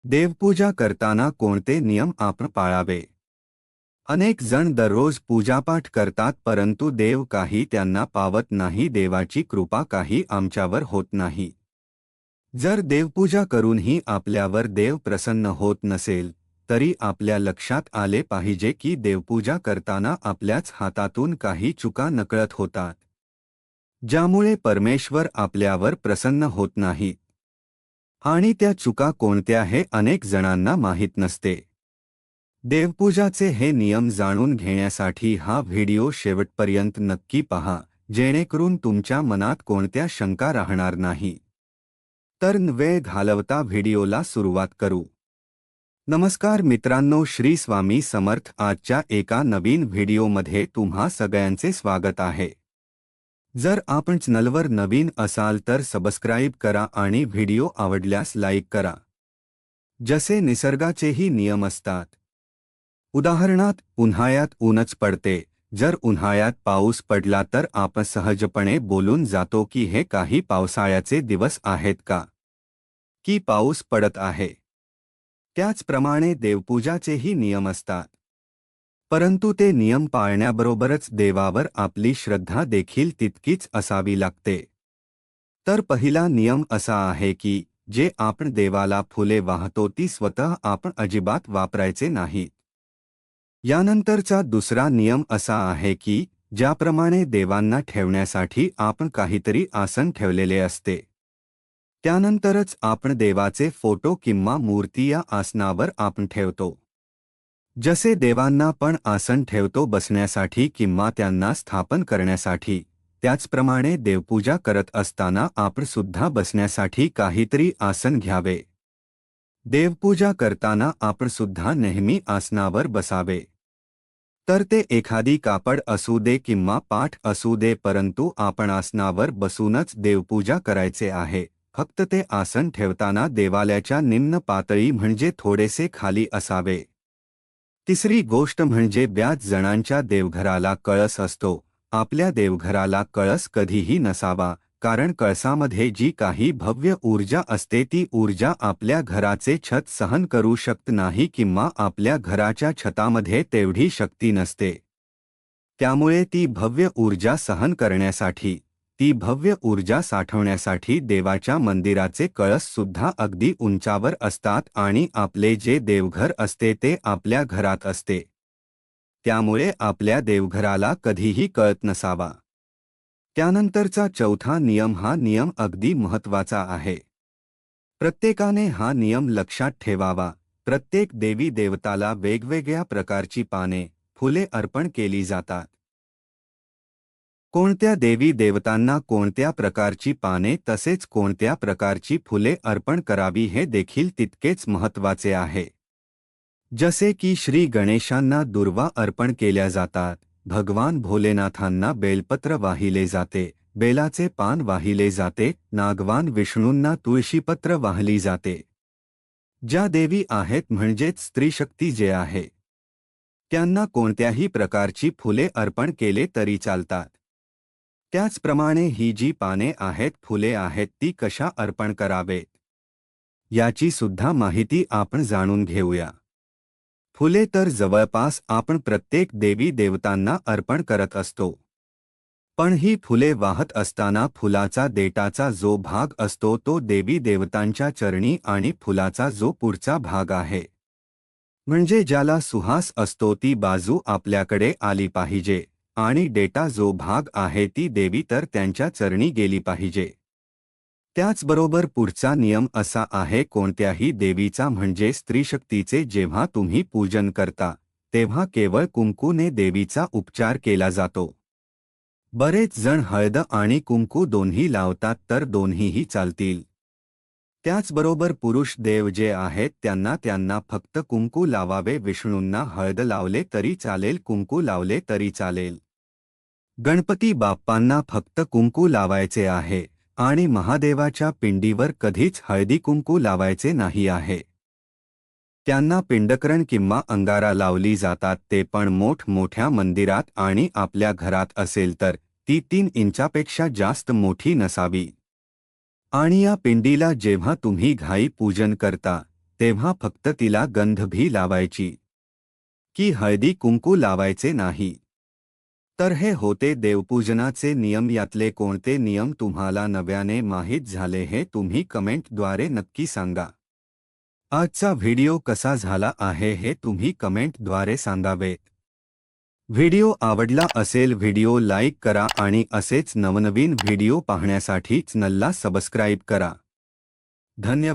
देवपूजा करताना कोणते नियम आपण पाळावे? अनेक जण दररोज पूजापाठ करतात, परंतु देव काही त्यांना पावत नाही. देवाची कृपा काही आमच्यावर होत नाही. जर देवपूजा करूनही आपल्यावर देव प्रसन्न होत नसेल, तरी आपल्या लक्षात आले पाहिजे की देवपूजा करताना आपल्याच हातातून काही चुका नकळत होतात, ज्यामुळे परमेश्वर आपल्यावर प्रसन्न होत नाही. आणि त्या चुका कोणत्या हे अनेक जणांना माहीत नसते. देवपूजाचे हे नियम जाणून घेण्यासाठी हा व्हिडिओ शेवटपर्यंत नक्की पहा, जेणेकरून तुमच्या मनात कोणत्या शंका राहणार नाही. तर वेळ घालवता व्हिडिओला सुरुवात करू. नमस्कार मित्रांनो, श्री स्वामी समर्थ. आजच्या एका नवीन व्हिडिओमध्ये तुम्हा सगळ्यांचे स्वागत आहे. जर आपण चॅनलवर नवीन असाल तर सबस्क्राईब करा आणि व्हिडिओ आवडल्यास लाईक करा. जसे निसर्गाचेही नियम असतात. उदाहरणार्थ, उन्हाळ्यात ऊनच पडते. जर उन्हाळ्यात पाऊस पडला तर आपण सहजपणे बोलून जातो की हे काही पावसाळ्याचे दिवस आहेत का, की पाऊस पडत आहे. त्याचप्रमाणे देवपूजाचेही नियम असतात. परंतु ते नियम पाळण्याबरोबरच देवावर आपली श्रद्धा देखील तितकीच असावी लागते. तर पहिला नियम असा आहे की जे आपण देवाला फुले वाहतो ती स्वतः आपण अजिबात वापरायचे नाहीत. यानंतरचा दुसरा नियम असा आहे की ज्याप्रमाणे देवांना ठेवण्यासाठी आपण काहीतरी आसन ठेवलेले असते, त्यानंतरच आपण देवाचे फोटो किंवा मूर्ती या आसनावर आपण ठेवतो. जसे देवांना पण आसन ठेवतो बसण्यासाठी किंवा त्यांना स्थापन करण्यासाठी, त्याचप्रमाणे देवपूजा करत असताना आपण सुद्धा बसण्यासाठी काहीतरी आसन घ्यावे. देवपूजा करताना आपण सुद्धा नेहमी आसनावर बसावे. तर ते एखादी कापड असू दे किंवा पाठ असू दे, परंतु आपण आसनावर बसूनच देवपूजा करायचे आहे. फक्त ते आसन ठेवताना देवालयाच्या निम्न पातळी म्हणजे थोडेसे खाली असावे. तिसरी गोष्ट म्हणजे बऱ्याच जणांच्या देवघराला कळस असतो. आपल्या देवघराला कळस कधीही नसावा, कारण कळसामध्ये जी काही भव्य ऊर्जा असते ती ऊर्जा आपल्या घराचे छत सहन करू शकत नाही किंवा आपल्या घराच्या छतामध्ये तेवढी शक्ती नसते. त्यामुळे ती भव्य ऊर्जा सहन करण्यासाठी, ती भव्य ऊर्जा साठवण्यासाठी देवाच्या मंदिराचे कळस सुद्धा अगदी उंचावर असतात आणि आपले जे देवघर असते ते आपल्या घरात असते. त्यामुळे आपल्या देवघराला कधीही कळत नसावा. त्यानंतरचा चौथा नियम, हा नियम अगदी महत्त्वाचा आहे. प्रत्येकाने हा नियम लक्षात ठेवावा. प्रत्येक देवी देवताला वेगवेगळ्या प्रकारची पाने, फुले अर्पण केली जातात. कोणत्या देवी देवतांना कोणत्या प्रकारची पाने तसेच कोणत्या प्रकारची फुले अर्पण करावी हे देखील तितकेच महत्त्वाचे आहे. जसे की श्री गणेशांना दुर्वा अर्पण केल्या जातात, भगवान भोलेनाथांना बेलपत्र वाहिले जाते, बेलाचे पान वाहिले जाते, नागवान विष्णूंना तुळशीपत्र वाहली जाते. ज्या देवी आहेत म्हणजेच स्त्रीशक्ती जे आहे, त्यांना कोणत्याही प्रकारची फुले अर्पण केले तरी चालतात. त्याचप्रमाणे ही जी पाने आहेत, फुले आहेत, ती कशा अर्पण करावेत याची सुद्धा माहिती आपण जाणून घेऊया. फुले तर जवळपास आपण प्रत्येक देवी देवतांना अर्पण करत असतो. पण ही फुले वाहत असताना फुलाचा देठाचा जो भाग असतो तो देवी देवतांच्या चरणी आणि फुलाचा जो पुढचा भाग आहे, म्हणजे ज्याला सुहास असतो, ती बाजू आपल्याकडे आली पाहिजे आणि देठा जो भाग आहे ती देवी तर त्यांच्या चरणी गेली पाहिजे. त्याचबरोबर पुढचा नियम असा आहे, कोणत्याही देवीचा म्हणजे स्त्रीशक्तीचे जेव्हा तुम्ही पूजन करता तेव्हा केवळ कुंकूने देवीचा उपचार केला जातो. बरेच जण हळद आणि कुंकू दोन्ही लावतात, तर दोन्हीही चालतील. त्याचबरोबर पुरुष देव जे आहेत त्यांना फक्त कुंकू लावावे. विष्णूंना हळद लावले तरी चालेल, कुंकू लावले तरी चालेल. गणपती बाप्पांना फक्त कुंकू लावायचे आहे आणि महादेवाच्या पिंडीवर कधीच हळदी कुंकू लावायचे नाही आहे. त्यांना पिंडकरण किंवा अंगारा लावली जातात, ते पण मोठमोठ्या मंदिरात, आणि आपल्या घरात असेल तर ती 3 इंचापेक्षा जास्त मोठी नसावी. आणि या पिंडीला जेव्हा तुम्ही घाई पूजन करता तेव्हा फक्त तिला गंधभी लावायची की हळदी कुंकू लावायचे नाही. तर हे होते देवपूजनाचे नियम. यातले कोणते नियम तुम्हाला नव्याने माहीत झाले हे तुम्ही कमेंटद्वारे नक्की सांगा. आजचा व्हिडिओ कसा झाला आहे हे तुम्ही कमेंटद्वारे सांगावे. व्हिडिओ आवडला असेल व्हिडिओ लाईक करा आणि असेच नवनवीन व्हिडिओ पाहण्यासाठी चॅनलला सबस्क्राईब करा. धन्यवाद.